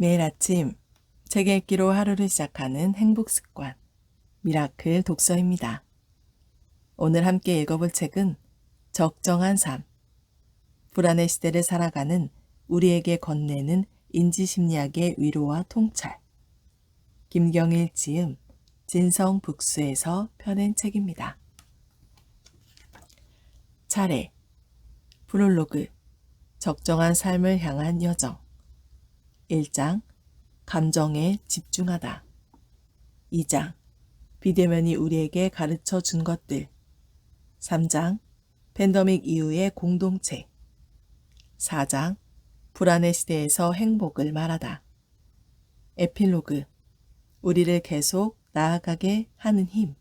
매일 아침 책 읽기로 하루를 시작하는 행복 습관, 미라클 독서입니다. 오늘 함께 읽어볼 책은 적정한 삶, 불안의 시대를 살아가는 우리에게 건네는 인지심리학의 위로와 통찰, 김경일 지음, 진성북수에서 펴낸 책입니다. 차례, 프롤로그, 적정한 삶을 향한 여정 1장, 감정에 집중하다 2장, 비대면이 우리에게 가르쳐 준 것들 3장, 팬데믹 이후의 공동체 4장, 불안의 시대에서 행복을 말하다 에필로그, 우리를 계속 나아가게 하는 힘.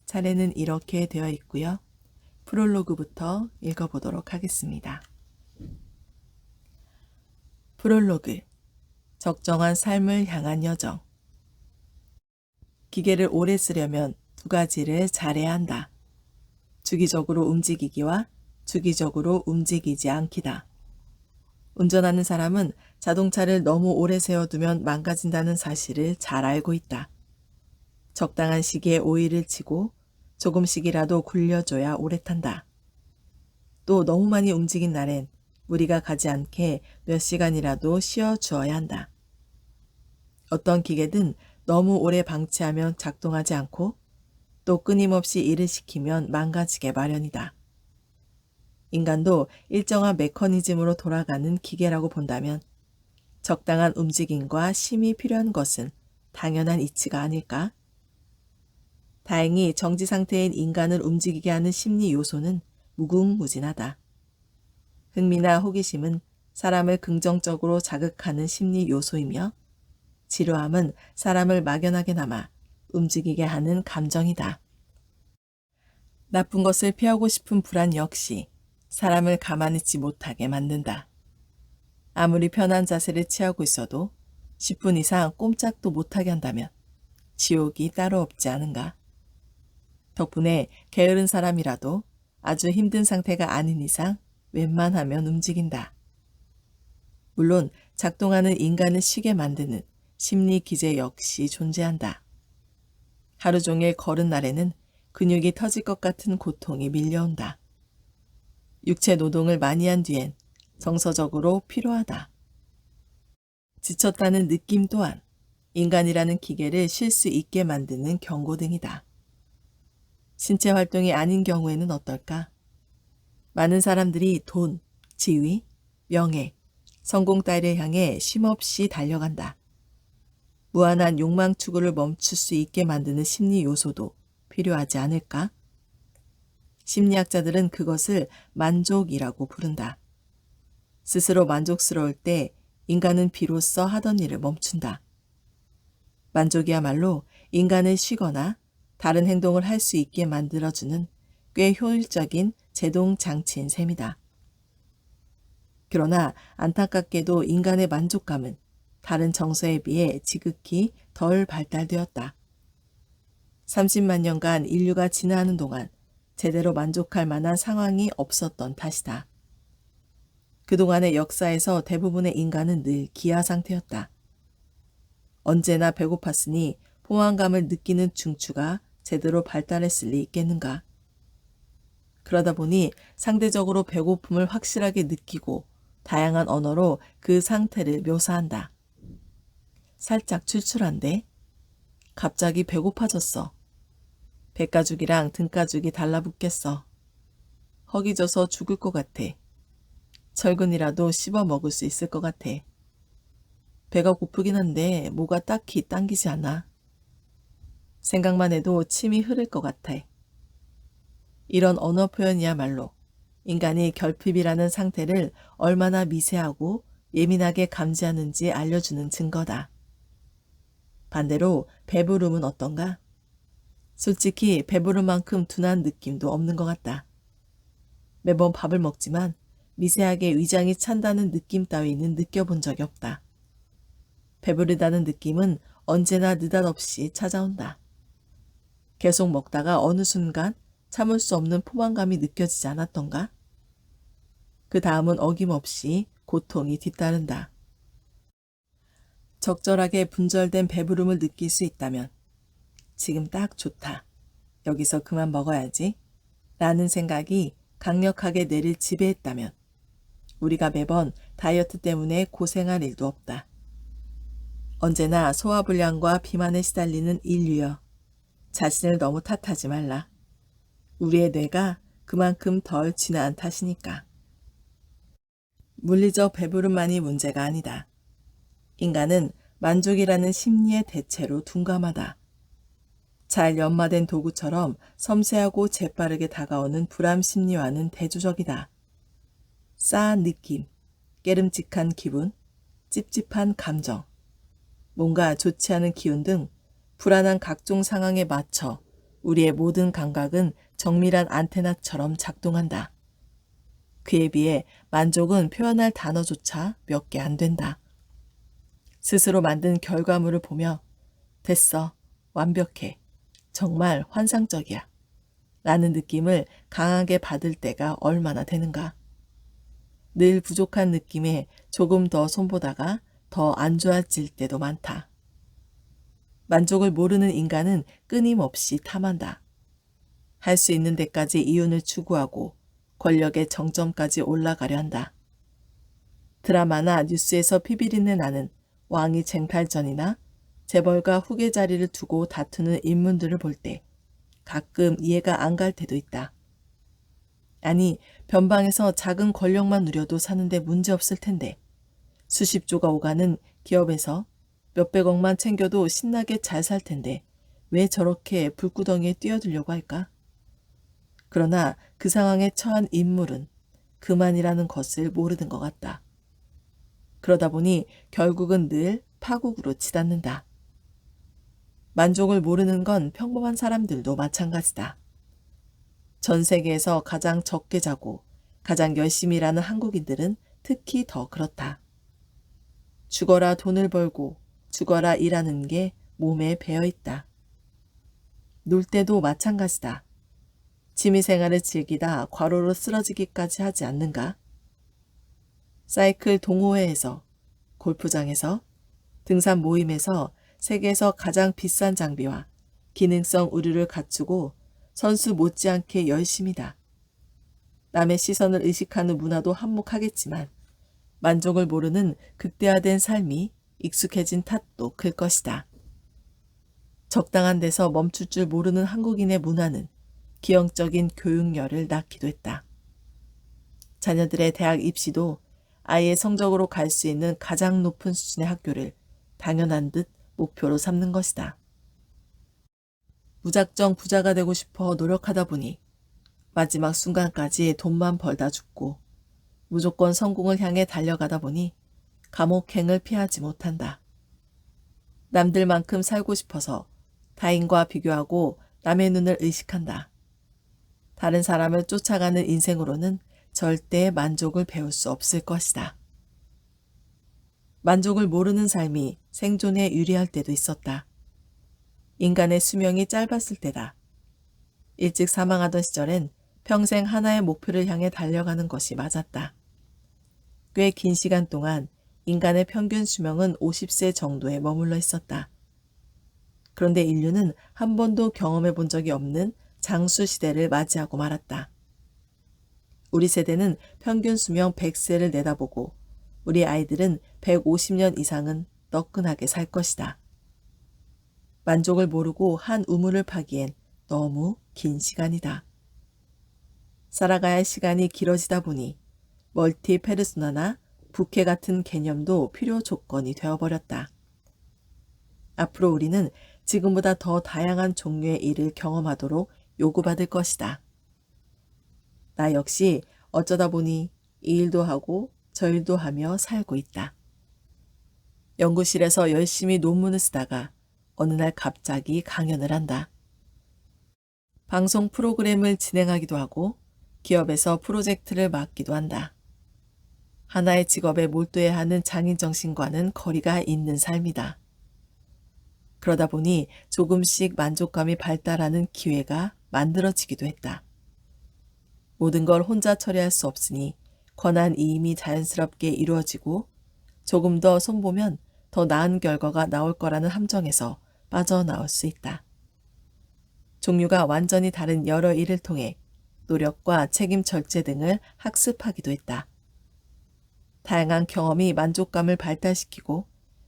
차례는 이렇게 되어 있고요. 프롤로그부터 읽어보도록 하겠습니다. 프롤로그, 적정한 삶을 향한 여정. 기계를 오래 쓰려면 두 가지를 잘해야 한다. 주기적으로 움직이기와 주기적으로 움직이지 않기다. 운전하는 사람은 자동차를 너무 오래 세워두면 망가진다는 사실을 잘 알고 있다. 적당한 시기에 오일을 치고 조금씩이라도 굴려줘야 오래 탄다. 또 너무 많이 움직인 날엔 무리가 가지 않게 몇 시간이라도 쉬어주어야 한다. 어떤 기계든 너무 오래 방치하면 작동하지 않고 또 끊임없이 일을 시키면 망가지게 마련이다. 인간도 일정한 메커니즘으로 돌아가는 기계라고 본다면 적당한 움직임과 쉼이 필요한 것은 당연한 이치가 아닐까? 다행히 정지 상태인 인간을 움직이게 하는 심리 요소는 무궁무진하다. 흥미나 호기심은 사람을 긍정적으로 자극하는 심리 요소이며 지루함은 사람을 막연하게 남아 움직이게 하는 감정이다. 나쁜 것을 피하고 싶은 불안 역시 사람을 가만히 있지 못하게 만든다. 아무리 편한 자세를 취하고 있어도 10분 이상 꼼짝도 못하게 한다면 지옥이 따로 없지 않은가? 덕분에 게으른 사람이라도 아주 힘든 상태가 아닌 이상 웬만하면 움직인다. 물론 작동하는 인간을 쉬게 만드는 심리 기제 역시 존재한다. 하루 종일 걸은 날에는 근육이 터질 것 같은 고통이 밀려온다. 육체 노동을 많이 한 뒤엔 정서적으로 피로하다. 지쳤다는 느낌 또한 인간이라는 기계를 쉴 수 있게 만드는 경고등이다. 신체 활동이 아닌 경우에는 어떨까? 많은 사람들이 돈, 지위, 명예, 성공 따위를 향해 쉼없이 달려간다. 무한한 욕망 추구를 멈출 수 있게 만드는 심리 요소도 필요하지 않을까? 심리학자들은 그것을 만족이라고 부른다. 스스로 만족스러울 때 인간은 비로소 하던 일을 멈춘다. 만족이야말로 인간을 쉬거나 다른 행동을 할 수 있게 만들어주는 꽤 효율적인 제동 장치인 셈이다. 그러나 안타깝게도 인간의 만족감은 다른 정서에 비해 지극히 덜 발달되었다. 30만 년간 인류가 진화하는 동안 제대로 만족할 만한 상황이 없었던 탓이다. 그동안의 역사에서 대부분의 인간은 늘 기아 상태였다. 언제나 배고팠으니 포만감을 느끼는 중추가 제대로 발달했을 리 있겠는가. 그러다 보니 상대적으로 배고픔을 확실하게 느끼고 다양한 언어로 그 상태를 묘사한다. 살짝 출출한데? 갑자기 배고파졌어. 배가죽이랑 등가죽이 달라붙겠어. 허기져서 죽을 것 같아. 철근이라도 씹어 먹을 수 있을 것 같아. 배가 고프긴 한데 뭐가 딱히 당기지 않아. 생각만 해도 침이 흐를 것 같아. 이런 언어 표현이야말로 인간이 결핍이라는 상태를 얼마나 미세하고 예민하게 감지하는지 알려주는 증거다. 반대로 배부름은 어떤가? 솔직히 배부른 만큼 둔한 느낌도 없는 것 같다. 매번 밥을 먹지만 미세하게 위장이 찬다는 느낌 따위는 느껴본 적이 없다. 배부르다는 느낌은 언제나 느닷없이 찾아온다. 계속 먹다가 어느 순간 참을 수 없는 포만감이 느껴지지 않았던가? 그 다음은 어김없이 고통이 뒤따른다. 적절하게 분절된 배부름을 느낄 수 있다면 지금 딱 좋다. 여기서 그만 먹어야지. 라는 생각이 강력하게 뇌를 지배했다면 우리가 매번 다이어트 때문에 고생할 일도 없다. 언제나 소화불량과 비만에 시달리는 인류여. 자신을 너무 탓하지 말라. 우리의 뇌가 그만큼 덜 진화한 탓이니까. 물리적 배부름만이 문제가 아니다. 인간은 만족이라는 심리의 대체로 둔감하다. 잘 연마된 도구처럼 섬세하고 재빠르게 다가오는 불안 심리와는 대조적이다. 싸한 느낌, 깨름직한 기분, 찝찝한 감정, 뭔가 좋지 않은 기운 등 불안한 각종 상황에 맞춰 우리의 모든 감각은 정밀한 안테나처럼 작동한다. 그에 비해 만족은 표현할 단어조차 몇 개 안 된다. 스스로 만든 결과물을 보며 됐어, 완벽해, 정말 환상적이야 라는 느낌을 강하게 받을 때가 얼마나 되는가. 늘 부족한 느낌에 조금 더 손보다가 더 안 좋아질 때도 많다. 만족을 모르는 인간은 끊임없이 탐한다. 할 수 있는 데까지 이윤을 추구하고 권력의 정점까지 올라가려 한다. 드라마나 뉴스에서 피비린내 나는 왕위 쟁탈전이나 재벌가 후계 자리를 두고 다투는 인물들을 볼 때 가끔 이해가 안 갈 때도 있다. 아니, 변방에서 작은 권력만 누려도 사는데 문제없을 텐데 수십 조가 오가는 기업에서 몇백억만 챙겨도 신나게 잘 살 텐데 왜 저렇게 불구덩이에 뛰어들려고 할까? 그러나 그 상황에 처한 인물은 그만이라는 것을 모르는 것 같다. 그러다 보니 결국은 늘 파국으로 치닫는다. 만족을 모르는 건 평범한 사람들도 마찬가지다. 전 세계에서 가장 적게 자고 가장 열심히 일하는 한국인들은 특히 더 그렇다. 죽어라 돈을 벌고 죽어라 일하는 게 몸에 배어 있다. 놀 때도 마찬가지다. 취미생활을 즐기다 과로로 쓰러지기까지 하지 않는가? 사이클 동호회에서, 골프장에서, 등산 모임에서 세계에서 가장 비싼 장비와 기능성 의류를 갖추고 선수 못지않게 열심이다. 남의 시선을 의식하는 문화도 한몫하겠지만 만족을 모르는 극대화된 삶이 익숙해진 탓도 클 것이다. 적당한 데서 멈출 줄 모르는 한국인의 문화는 기형적인 교육열을 낳기도 했다. 자녀들의 대학 입시도 아이의 성적으로 갈 수 있는 가장 높은 수준의 학교를 당연한 듯 목표로 삼는 것이다. 무작정 부자가 되고 싶어 노력하다 보니 마지막 순간까지 돈만 벌다 죽고 무조건 성공을 향해 달려가다 보니 감옥행을 피하지 못한다. 남들만큼 살고 싶어서 타인과 비교하고 남의 눈을 의식한다. 다른 사람을 쫓아가는 인생으로는 절대 만족을 배울 수 없을 것이다. 만족을 모르는 삶이 생존에 유리할 때도 있었다. 인간의 수명이 짧았을 때다. 일찍 사망하던 시절엔 평생 하나의 목표를 향해 달려가는 것이 맞았다. 꽤 긴 시간 동안 인간의 평균 수명은 50세 정도에 머물러 있었다. 그런데 인류는 한 번도 경험해 본 적이 없는 장수 시대를 맞이하고 말았다. 우리 세대는 평균 수명 100세를 내다보고 우리 아이들은 150년 이상은 너끈하게 살 것이다. 만족을 모르고 한 우물을 파기엔 너무 긴 시간이다. 살아가야 할 시간이 길어지다 보니 멀티 페르소나나 부캐 같은 개념도 필요 조건이 되어버렸다. 앞으로 우리는 지금보다 더 다양한 종류의 일을 경험하도록 요구받을 것이다. 나 역시 어쩌다 보니 이 일도 하고 저 일도 하며 살고 있다. 연구실에서 열심히 논문을 쓰다가 어느 날 갑자기 강연을 한다. 방송 프로그램을 진행하기도 하고 기업에서 프로젝트를 맡기도 한다. 하나의 직업에 몰두해야 하는 장인정신과는 거리가 있는 삶이다. 그러다 보니 조금씩 만족감이 발달하는 기회가 만들어지기도 했다. 모든 걸 혼자 처리할 수 없으니 권한 이임이 자연스럽게 이루어지고 조금 더 손보면 더 나은 결과가 나올 거라는 함정에서 빠져나올 수 있다. 종류가 완전히 다른 여러 일을 통해 노력과 책임 절제 등을 학습하기도 했다. 다양한 경험이 만족감을 발달시키고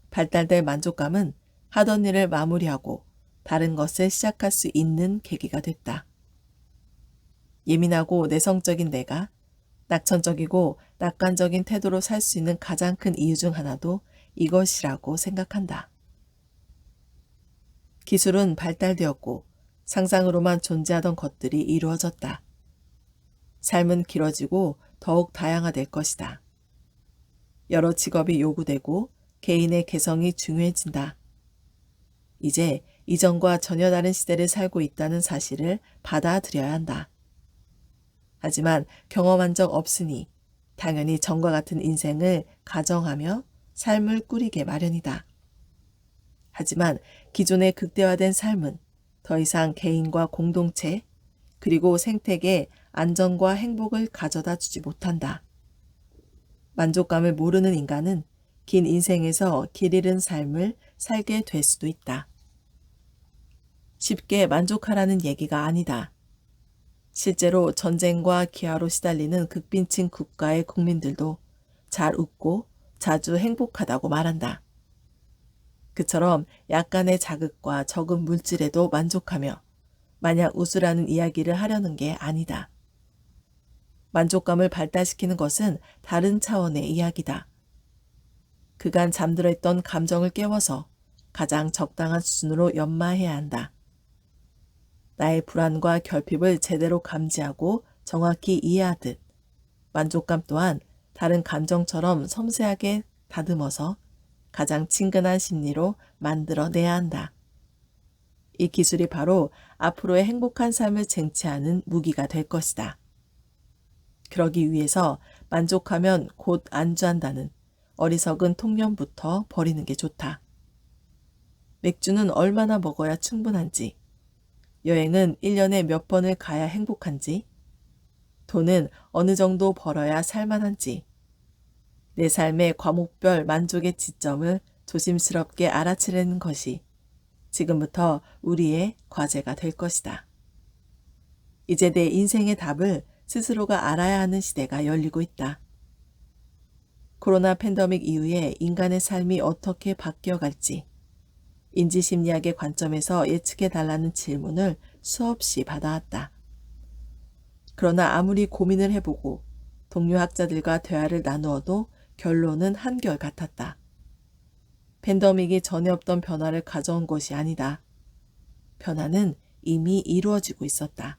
발달될 만족감은 하던 일을 마무리하고 다른 것을 시작할 수 있는 계기가 됐다. 예민하고 내성적인 내가 낙천적이고 낙관적인 태도로 살 수 있는 가장 큰 이유 중 하나도 이것이라고 생각한다. 기술은 발달되었고 상상으로만 존재하던 것들이 이루어졌다. 삶은 길어지고 더욱 다양화될 것이다. 여러 직업이 요구되고 개인의 개성이 중요해진다. 이제 이전과 전혀 다른 시대를 살고 있다는 사실을 받아들여야 한다. 하지만 경험한 적 없으니 당연히 전과 같은 인생을 가정하며 삶을 꾸리게 마련이다. 하지만 기존의 극대화된 삶은 더 이상 개인과 공동체 그리고 생태계에 안정과 행복을 가져다 주지 못한다. 만족감을 모르는 인간은 긴 인생에서 길 잃은 삶을 살게 될 수도 있다. 쉽게 만족하라는 얘기가 아니다. 실제로 전쟁과 기아로 시달리는 극빈층 국가의 국민들도 잘 웃고 자주 행복하다고 말한다. 그처럼 약간의 자극과 적은 물질에도 만족하며 마냥 웃으라는 이야기를 하려는 게 아니다. 만족감을 발달시키는 것은 다른 차원의 이야기다. 그간 잠들어 있던 감정을 깨워서 가장 적당한 수준으로 연마해야 한다. 나의 불안과 결핍을 제대로 감지하고 정확히 이해하듯 만족감 또한 다른 감정처럼 섬세하게 다듬어서 가장 친근한 심리로 만들어내야 한다. 이 기술이 바로 앞으로의 행복한 삶을 쟁취하는 무기가 될 것이다. 그러기 위해서 만족하면 곧 안주한다는 어리석은 통념부터 버리는 게 좋다. 맥주는 얼마나 먹어야 충분한지, 여행은 1년에 몇 번을 가야 행복한지, 돈은 어느 정도 벌어야 살만한지, 내 삶의 과목별 만족의 지점을 조심스럽게 알아채려는 것이 지금부터 우리의 과제가 될 것이다. 이제 내 인생의 답을 스스로가 알아야 하는 시대가 열리고 있다. 코로나 팬데믹 이후에 인간의 삶이 어떻게 바뀌어갈지 인지심리학의 관점에서 예측해달라는 질문을 수없이 받아왔다. 그러나 아무리 고민을 해보고 동료 학자들과 대화를 나누어도 결론은 한결같았다. 팬데믹이 전에 없던 변화를 가져온 것이 아니다. 변화는 이미 이루어지고 있었다.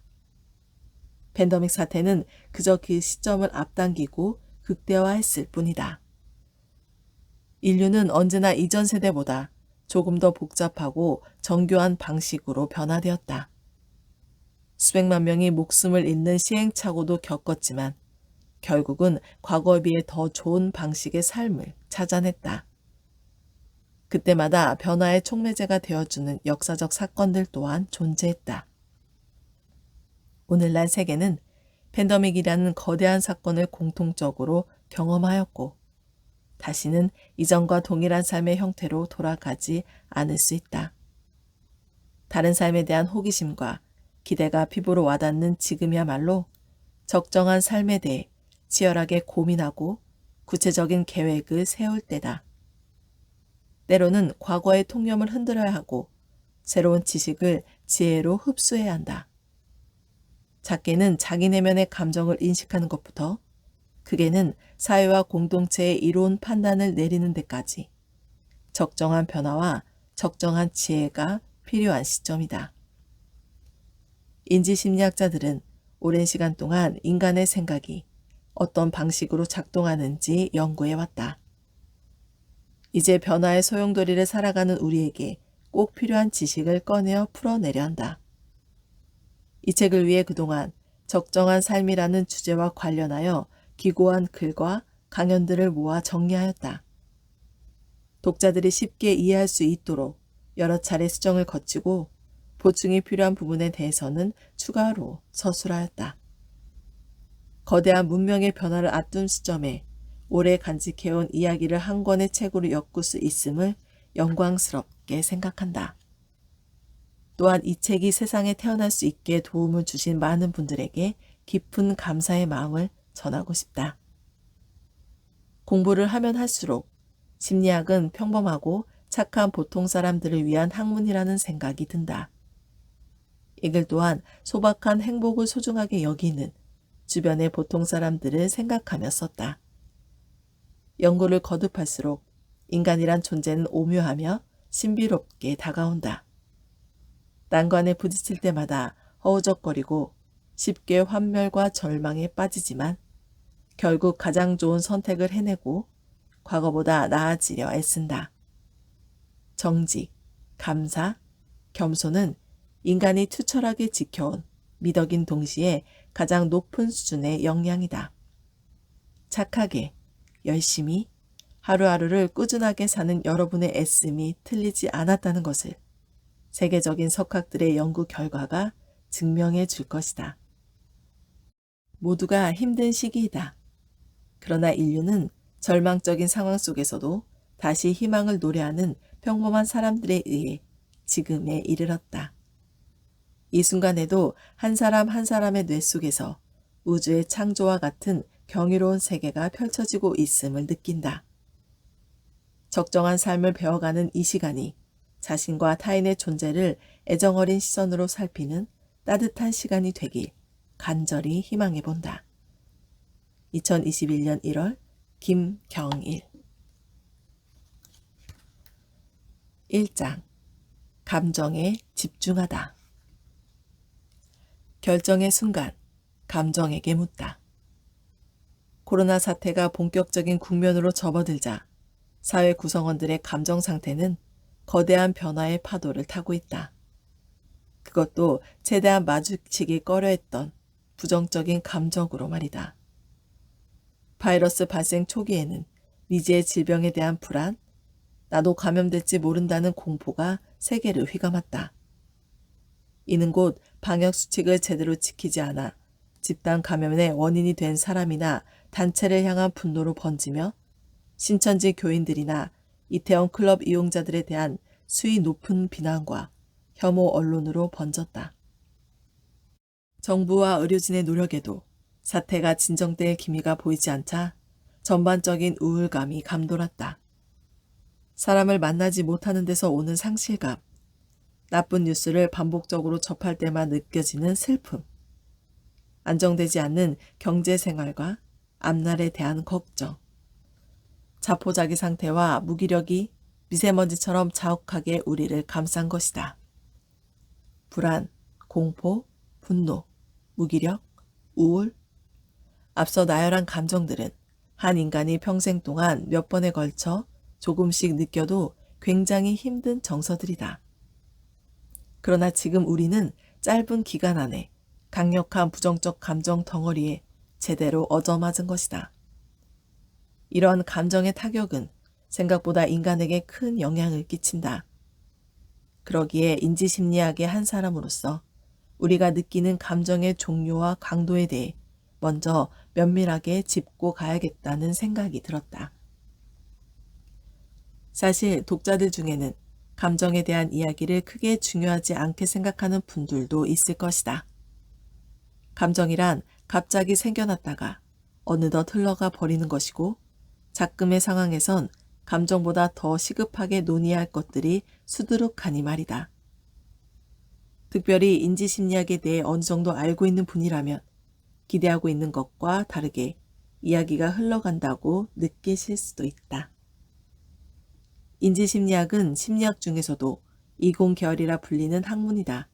팬데믹 사태는 그저 그 시점을 앞당기고 극대화했을 뿐이다. 인류는 언제나 이전 세대보다 조금 더 복잡하고 정교한 방식으로 변화되었다. 수백만 명이 목숨을 잃는 시행착오도 겪었지만 결국은 과거에 비해 더 좋은 방식의 삶을 찾아냈다. 그때마다 변화의 촉매제가 되어주는 역사적 사건들 또한 존재했다. 오늘날 세계는 팬데믹이라는 거대한 사건을 공통적으로 경험하였고 다시는 이전과 동일한 삶의 형태로 돌아가지 않을 수 있다. 다른 삶에 대한 호기심과 기대가 피부로 와닿는 지금이야말로 적정한 삶에 대해 치열하게 고민하고 구체적인 계획을 세울 때다. 때로는 과거의 통념을 흔들어야 하고 새로운 지식을 지혜로 흡수해야 한다. 작게는 자기 내면의 감정을 인식하는 것부터 크게는 사회와 공동체의 이로운 판단을 내리는 데까지 적정한 변화와 적정한 지혜가 필요한 시점이다. 인지심리학자들은 오랜 시간 동안 인간의 생각이 어떤 방식으로 작동하는지 연구해왔다. 이제 변화의 소용돌이를 살아가는 우리에게 꼭 필요한 지식을 꺼내어 풀어내려 한다. 이 책을 위해 그동안 적정한 삶이라는 주제와 관련하여 기고한 글과 강연들을 모아 정리하였다. 독자들이 쉽게 이해할 수 있도록 여러 차례 수정을 거치고 보충이 필요한 부분에 대해서는 추가로 서술하였다. 거대한 문명의 변화를 앞둔 시점에 오래 간직해온 이야기를 한 권의 책으로 엮을 수 있음을 영광스럽게 생각한다. 또한 이 책이 세상에 태어날 수 있게 도움을 주신 많은 분들에게 깊은 감사의 마음을 전하고 싶다. 공부를 하면 할수록 심리학은 평범하고 착한 보통 사람들을 위한 학문이라는 생각이 든다. 이 글 또한 소박한 행복을 소중하게 여기는 주변의 보통 사람들을 생각하며 썼다. 연구를 거듭할수록 인간이란 존재는 오묘하며 신비롭게 다가온다. 난관에 부딪힐 때마다 허우적거리고 쉽게 환멸과 절망에 빠지지만 결국 가장 좋은 선택을 해내고 과거보다 나아지려 애쓴다. 정직, 감사, 겸손은 인간이 투철하게 지켜온 미덕인 동시에 가장 높은 수준의 역량이다. 착하게, 열심히, 하루하루를 꾸준하게 사는 여러분의 애씀이 틀리지 않았다는 것을 세계적인 석학들의 연구 결과가 증명해 줄 것이다. 모두가 힘든 시기이다. 그러나 인류는 절망적인 상황 속에서도 다시 희망을 노래하는 평범한 사람들에 의해 지금에 이르렀다. 이 순간에도 한 사람 한 사람의 뇌 속에서 우주의 창조와 같은 경이로운 세계가 펼쳐지고 있음을 느낀다. 적정한 삶을 배워가는 이 시간이 자신과 타인의 존재를 애정어린 시선으로 살피는 따뜻한 시간이 되길 간절히 희망해 본다. 2021년 1월 김경일 1장 감정에 집중하다. 결정의 순간, 감정에게 묻다. 코로나 사태가 본격적인 국면으로 접어들자 사회 구성원들의 감정 상태는 거대한 변화의 파도를 타고 있다. 그것도 최대한 마주치기 꺼려했던 부정적인 감정으로 말이다. 바이러스 발생 초기에는 미지의 질병에 대한 불안, 나도 감염될지 모른다는 공포가 세계를 휘감았다. 이는 곧 방역수칙을 제대로 지키지 않아 집단 감염의 원인이 된 사람이나 단체를 향한 분노로 번지며 신천지 교인들이나 이태원 클럽 이용자들에 대한 수위 높은 비난과 혐오 언론으로 번졌다. 정부와 의료진의 노력에도 사태가 진정될 기미가 보이지 않자 전반적인 우울감이 감돌았다. 사람을 만나지 못하는 데서 오는 상실감, 나쁜 뉴스를 반복적으로 접할 때만 느껴지는 슬픔, 안정되지 않는 경제생활과 앞날에 대한 걱정, 자포자기 상태와 무기력이 미세먼지처럼 자욱하게 우리를 감싼 것이다. 불안, 공포, 분노, 무기력, 우울. 앞서 나열한 감정들은 한 인간이 평생 동안 몇 번에 걸쳐 조금씩 느껴도 굉장히 힘든 정서들이다. 그러나 지금 우리는 짧은 기간 안에 강력한 부정적 감정 덩어리에 제대로 얻어맞은 것이다. 이러한 감정의 타격은 생각보다 인간에게 큰 영향을 끼친다. 그러기에 인지심리학의 한 사람으로서 우리가 느끼는 감정의 종류와 강도에 대해 먼저 면밀하게 짚고 가야겠다는 생각이 들었다. 사실 독자들 중에는 감정에 대한 이야기를 크게 중요하지 않게 생각하는 분들도 있을 것이다. 감정이란 갑자기 생겨났다가 어느덧 흘러가 버리는 것이고 작금의 상황에선 감정보다 더 시급하게 논의할 것들이 수두룩하니 말이다. 특별히 인지심리학에 대해 어느 정도 알고 있는 분이라면 기대하고 있는 것과 다르게 이야기가 흘러간다고 느끼실 수도 있다. 인지심리학은 심리학 중에서도 이공계열이라 불리는 학문이다.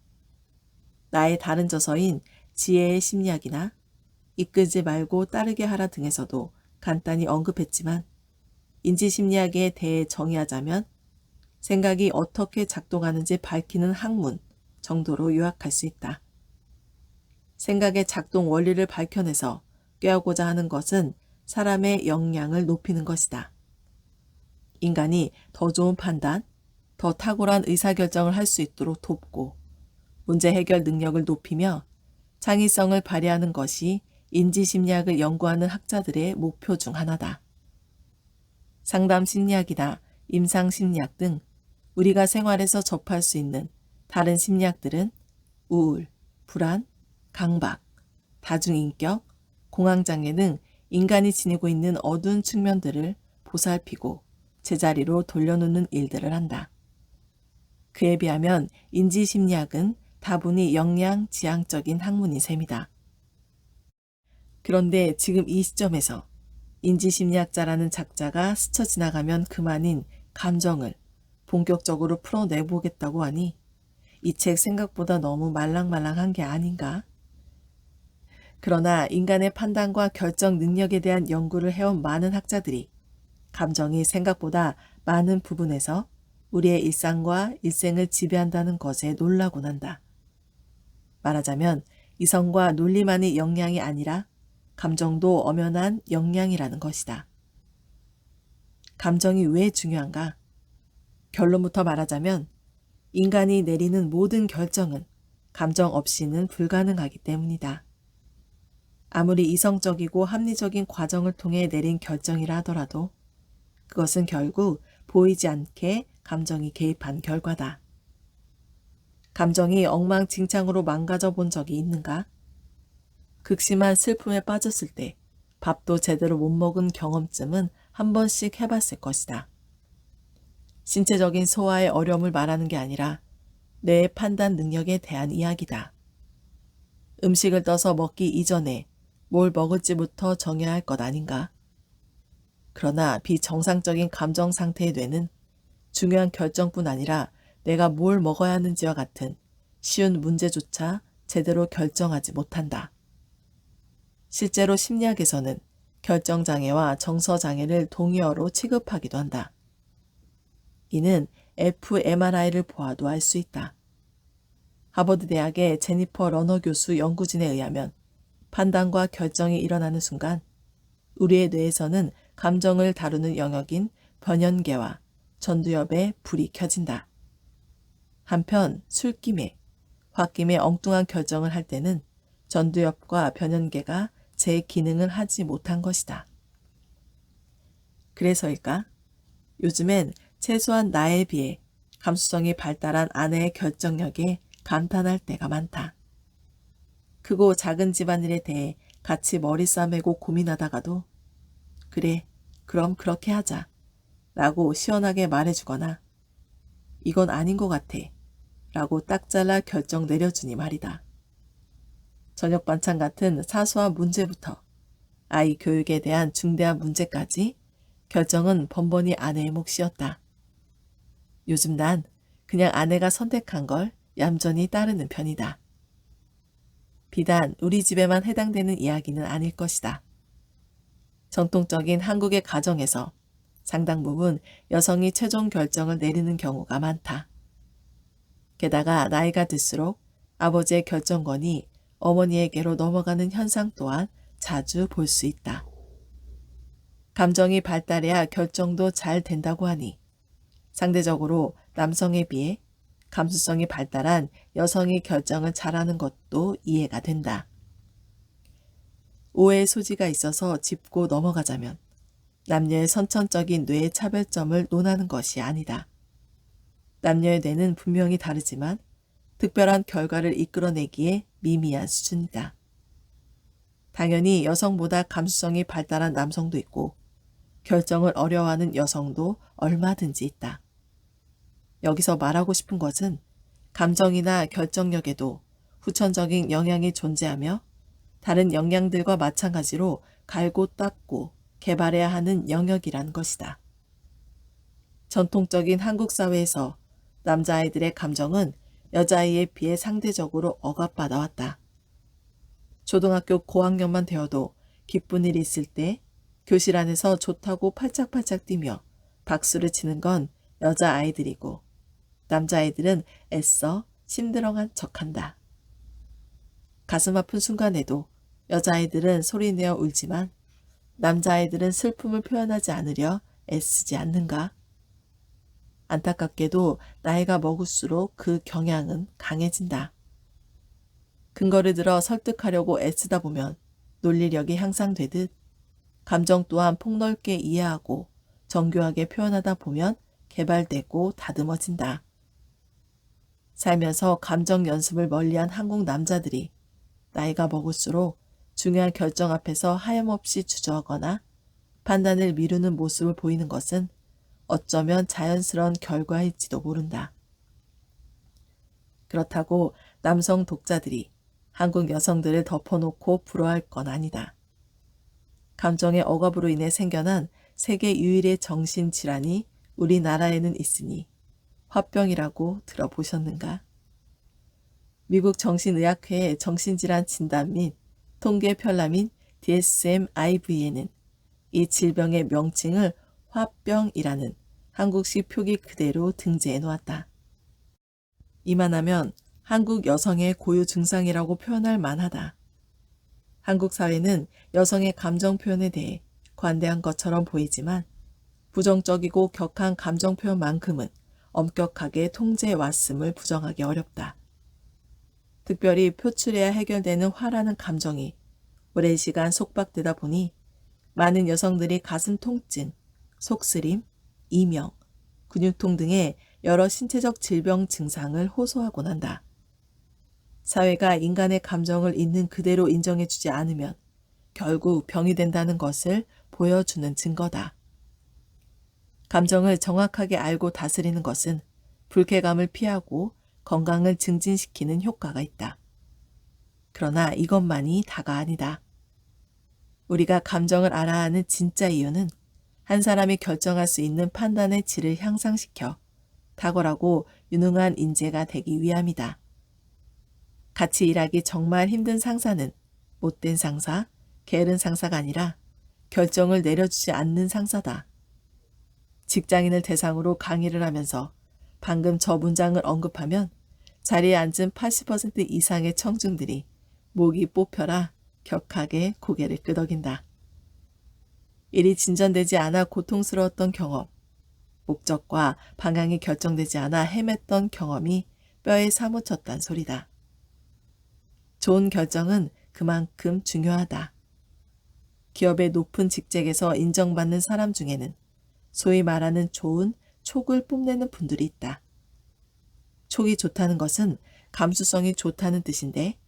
나의 다른 저서인 지혜의 심리학이나 이끌지 말고 따르게 하라 등에서도 간단히 언급했지만 인지심리학에 대해 정의하자면 생각이 어떻게 작동하는지 밝히는 학문 정도로 요약할 수 있다. 생각의 작동 원리를 밝혀내서 꾀하고자 하는 것은 사람의 역량을 높이는 것이다. 인간이 더 좋은 판단, 더 탁월한 의사결정을 할 수 있도록 돕고 문제 해결 능력을 높이며 창의성을 발휘하는 것이 인지심리학을 연구하는 학자들의 목표 중 하나다. 상담 심리학이나 임상 심리학 등 우리가 생활에서 접할 수 있는 다른 심리학들은 우울, 불안, 강박, 다중인격, 공황장애 등 인간이 지니고 있는 어두운 측면들을 보살피고 제자리로 돌려놓는 일들을 한다. 그에 비하면 인지심리학은 다분히 역량-지향적인 학문인 셈이다. 그런데 지금 이 시점에서 인지심리학자라는 작자가 스쳐 지나가면 그만인 감정을 본격적으로 풀어내보겠다고 하니 이 책 생각보다 너무 말랑말랑한 게 아닌가? 그러나 인간의 판단과 결정 능력에 대한 연구를 해온 많은 학자들이 감정이 생각보다 많은 부분에서 우리의 일상과 일생을 지배한다는 것에 놀라곤 한다. 말하자면 이성과 논리만의 역량이 아니라 감정도 엄연한 역량이라는 것이다. 감정이 왜 중요한가? 결론부터 말하자면 인간이 내리는 모든 결정은 감정 없이는 불가능하기 때문이다. 아무리 이성적이고 합리적인 과정을 통해 내린 결정이라 하더라도 그것은 결국 보이지 않게 감정이 개입한 결과다. 감정이 엉망진창으로 망가져 본 적이 있는가? 극심한 슬픔에 빠졌을 때 밥도 제대로 못 먹은 경험쯤은 한 번씩 해봤을 것이다. 신체적인 소화의 어려움을 말하는 게 아니라 뇌의 판단 능력에 대한 이야기다. 음식을 떠서 먹기 이전에 뭘 먹을지부터 정해야 할 것 아닌가? 그러나 비정상적인 감정 상태의 뇌는 중요한 결정뿐 아니라 내가 뭘 먹어야 하는지와 같은 쉬운 문제조차 제대로 결정하지 못한다. 실제로 심리학에서는 결정장애와 정서장애를 동의어로 취급하기도 한다. 이는 fMRI를 보아도 알 수 있다. 하버드 대학의 제니퍼 러너 교수 연구진에 의하면 판단과 결정이 일어나는 순간 우리의 뇌에서는 감정을 다루는 영역인 변연계와 전두엽에 불이 켜진다. 한편 술김에, 홧김에 엉뚱한 결정을 할 때는 전두엽과 변연계가 제 기능을 하지 못한 것이다. 그래서일까? 요즘엔 최소한 나에 비해 감수성이 발달한 아내의 결정력에 감탄할 때가 많다. 크고 작은 집안일에 대해 같이 머리 싸매고 고민하다가도 그래, 그럼 그렇게 하자 라고 시원하게 말해주거나 이건 아닌 것 같아 라고 딱 잘라 결정 내려주니 말이다. 저녁 반찬 같은 사소한 문제부터 아이 교육에 대한 중대한 문제까지 결정은 번번이 아내의 몫이었다. 요즘 난 그냥 아내가 선택한 걸 얌전히 따르는 편이다. 비단 우리 집에만 해당되는 이야기는 아닐 것이다. 전통적인 한국의 가정에서 상당 부분 여성이 최종 결정을 내리는 경우가 많다. 게다가 나이가 들수록 아버지의 결정권이 어머니에게로 넘어가는 현상 또한 자주 볼 수 있다. 감정이 발달해야 결정도 잘 된다고 하니 상대적으로 남성에 비해 감수성이 발달한 여성이 결정을 잘하는 것도 이해가 된다. 오해의 소지가 있어서 짚고 넘어가자면 남녀의 선천적인 뇌의 차별점을 논하는 것이 아니다. 남녀의 뇌는 분명히 다르지만 특별한 결과를 이끌어내기에 미미한 수준이다. 당연히 여성보다 감수성이 발달한 남성도 있고 결정을 어려워하는 여성도 얼마든지 있다. 여기서 말하고 싶은 것은 감정이나 결정력에도 후천적인 영향이 존재하며 다른 역량들과 마찬가지로 갈고 닦고 개발해야 하는 영역이란 것이다. 전통적인 한국 사회에서 남자아이들의 감정은 여자아이에 비해 상대적으로 억압받아 왔다. 초등학교 고학년만 되어도 기쁜 일이 있을 때 교실 안에서 좋다고 팔짝팔짝 뛰며 박수를 치는 건 여자아이들이고 남자아이들은 애써 심드렁한 척한다. 가슴 아픈 순간에도 여자아이들은 소리내어 울지만 남자아이들은 슬픔을 표현하지 않으려 애쓰지 않는가? 안타깝게도 나이가 먹을수록 그 경향은 강해진다. 근거를 들어 설득하려고 애쓰다 보면 논리력이 향상되듯 감정 또한 폭넓게 이해하고 정교하게 표현하다 보면 개발되고 다듬어진다. 살면서 감정 연습을 멀리한 한국 남자들이 나이가 먹을수록 중요한 결정 앞에서 하염없이 주저하거나 판단을 미루는 모습을 보이는 것은 어쩌면 자연스러운 결과일지도 모른다. 그렇다고 남성 독자들이 한국 여성들을 덮어놓고 부러워할 건 아니다. 감정의 억압으로 인해 생겨난 세계 유일의 정신질환이 우리나라에는 있으니 화병이라고 들어보셨는가? 미국 정신의학회의 정신질환 진단 및 통계 편람인 DSM-IV에는 이 질병의 명칭을 화병이라는 한국식 표기 그대로 등재해 놓았다. 이만하면 한국 여성의 고유 증상이라고 표현할 만하다. 한국 사회는 여성의 감정 표현에 대해 관대한 것처럼 보이지만 부정적이고 격한 감정 표현만큼은 엄격하게 통제해 왔음을 부정하기 어렵다. 특별히 표출해야 해결되는 화라는 감정이 오랜 시간 속박되다 보니 많은 여성들이 가슴 통증, 속쓰림, 이명, 근육통 등의 여러 신체적 질병 증상을 호소하곤 한다. 사회가 인간의 감정을 있는 그대로 인정해주지 않으면 결국 병이 된다는 것을 보여주는 증거다. 감정을 정확하게 알고 다스리는 것은 불쾌감을 피하고 건강을 증진시키는 효과가 있다. 그러나 이것만이 다가 아니다. 우리가 감정을 알아야 하는 진짜 이유는 한 사람이 결정할 수 있는 판단의 질을 향상시켜 탁월하고 유능한 인재가 되기 위함이다. 같이 일하기 정말 힘든 상사는 못된 상사, 게으른 상사가 아니라 결정을 내려주지 않는 상사다. 직장인을 대상으로 강의를 하면서 방금 저 문장을 언급하면 자리에 앉은 80% 이상의 청중들이 목이 뽑혀라 격하게 고개를 끄덕인다. 일이 진전되지 않아 고통스러웠던 경험, 목적과 방향이 결정되지 않아 헤맸던 경험이 뼈에 사무쳤단 소리다. 좋은 결정은 그만큼 중요하다. 기업의 높은 직책에서 인정받는 사람 중에는 소위 말하는 좋은 촉을 뽐내는 분들이 있다. 촉이 좋다는 것은 감수성이 좋다는 뜻인데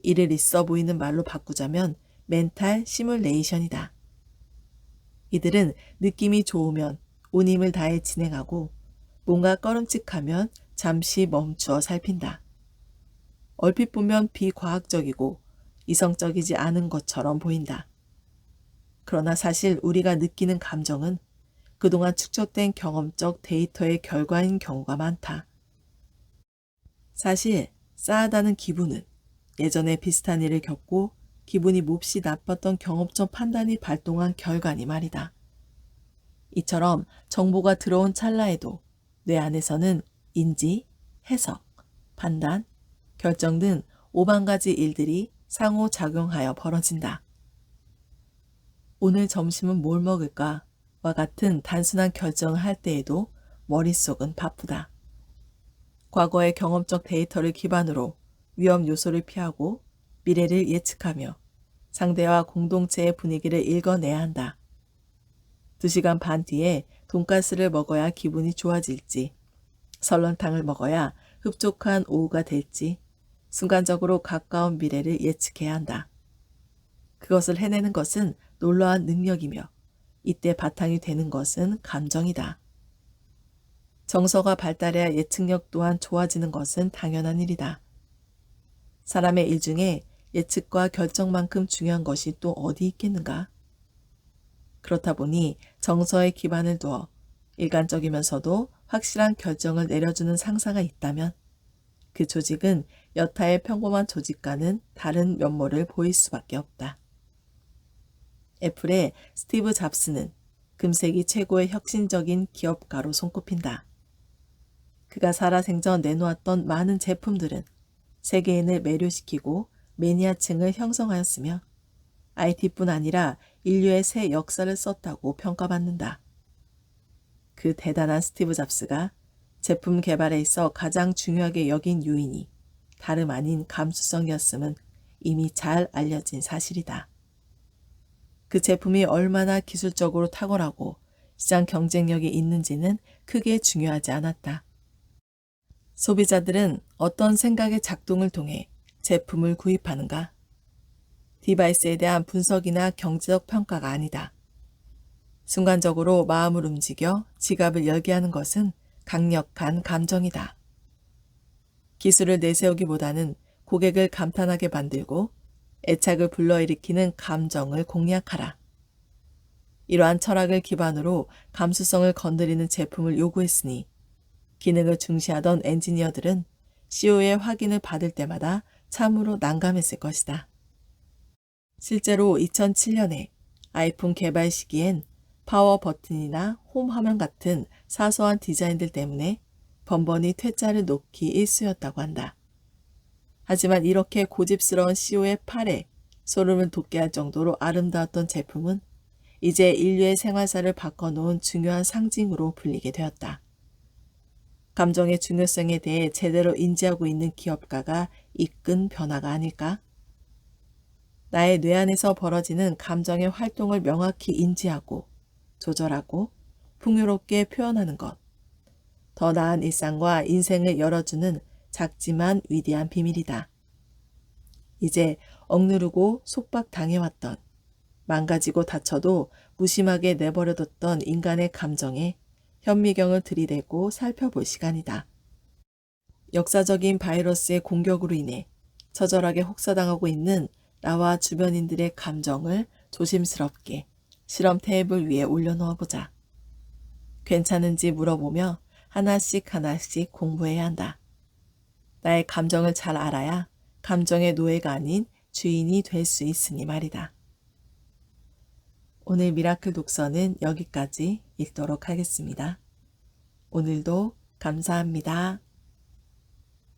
이를 있어 보이는 말로 바꾸자면 멘탈 시뮬레이션이다. 이들은 느낌이 좋으면 온 힘을 다해 진행하고 뭔가 꺼름칙하면 잠시 멈추어 살핀다. 얼핏 보면 비과학적이고 이성적이지 않은 것처럼 보인다. 그러나 사실 우리가 느끼는 감정은 그동안 축적된 경험적 데이터의 결과인 경우가 많다. 사실 싸하다는 기분은 예전에 비슷한 일을 겪고 기분이 몹시 나빴던 경험적 판단이 발동한 결과니 말이다. 이처럼 정보가 들어온 찰나에도 뇌 안에서는 인지, 해석, 판단, 결정 등 5만가지 일들이 상호작용하여 벌어진다. 오늘 점심은 뭘 먹을까? 와 같은 단순한 결정을 할 때에도 머릿속은 바쁘다. 과거의 경험적 데이터를 기반으로 위험 요소를 피하고 미래를 예측하며 상대와 공동체의 분위기를 읽어내야 한다. 2시간 반 뒤에 돈가스를 먹어야 기분이 좋아질지, 설렁탕을 먹어야 흡족한 오후가 될지 순간적으로 가까운 미래를 예측해야 한다. 그것을 해내는 것은 놀라운 능력이며 이때 바탕이 되는 것은 감정이다. 정서가 발달해야 예측력 또한 좋아지는 것은 당연한 일이다. 사람의 일 중에 예측과 결정만큼 중요한 것이 또 어디 있겠는가? 그렇다 보니 정서에 기반을 두어 일관적이면서도 확실한 결정을 내려주는 상사가 있다면 그 조직은 여타의 평범한 조직과는 다른 면모를 보일 수밖에 없다. 애플의 스티브 잡스는 금세기 최고의 혁신적인 기업가로 손꼽힌다. 그가 살아생전 내놓았던 많은 제품들은 세계인을 매료시키고 매니아층을 형성하였으며 IT뿐 아니라 인류의 새 역사를 썼다고 평가받는다. 그 대단한 스티브 잡스가 제품 개발에 있어 가장 중요하게 여긴 요인이 다름 아닌 감수성이었음은 이미 잘 알려진 사실이다. 그 제품이 얼마나 기술적으로 탁월하고 시장 경쟁력이 있는지는 크게 중요하지 않았다. 소비자들은 어떤 생각의 작동을 통해 제품을 구입하는가? 디바이스에 대한 분석이나 경제적 평가가 아니다. 순간적으로 마음을 움직여 지갑을 열게 하는 것은 강력한 감정이다. 기술을 내세우기보다는 고객을 감탄하게 만들고 애착을 불러일으키는 감정을 공략하라. 이러한 철학을 기반으로 감수성을 건드리는 제품을 요구했으니 기능을 중시하던 엔지니어들은 CEO의 확인을 받을 때마다 참으로 난감했을 것이다. 실제로 2007년에 아이폰 개발 시기엔 파워 버튼이나 홈 화면 같은 사소한 디자인들 때문에 번번이 퇴짜를 놓기 일쑤였다고 한다. 하지만 이렇게 고집스러운 CEO의 팔에 소름을 돋게 할 정도로 아름다웠던 제품은 이제 인류의 생활사를 바꿔놓은 중요한 상징으로 불리게 되었다. 감정의 중요성에 대해 제대로 인지하고 있는 기업가가 이끈 변화가 아닐까? 나의 뇌 안에서 벌어지는 감정의 활동을 명확히 인지하고 조절하고 풍요롭게 표현하는 것. 더 나은 일상과 인생을 열어주는 작지만 위대한 비밀이다. 이제 억누르고 속박당해왔던 망가지고 다쳐도 무심하게 내버려뒀던 인간의 감정에 현미경을 들이대고 살펴볼 시간이다. 역사적인 바이러스의 공격으로 인해 처절하게 혹사당하고 있는 나와 주변인들의 감정을 조심스럽게 실험 테이블 위에 올려놓아보자. 괜찮은지 물어보며 하나씩 하나씩 공부해야 한다. 나의 감정을 잘 알아야 감정의 노예가 아닌 주인이 될 수 있으니 말이다. 오늘 미라클 독서는 여기까지 읽도록 하겠습니다. 오늘도 감사합니다.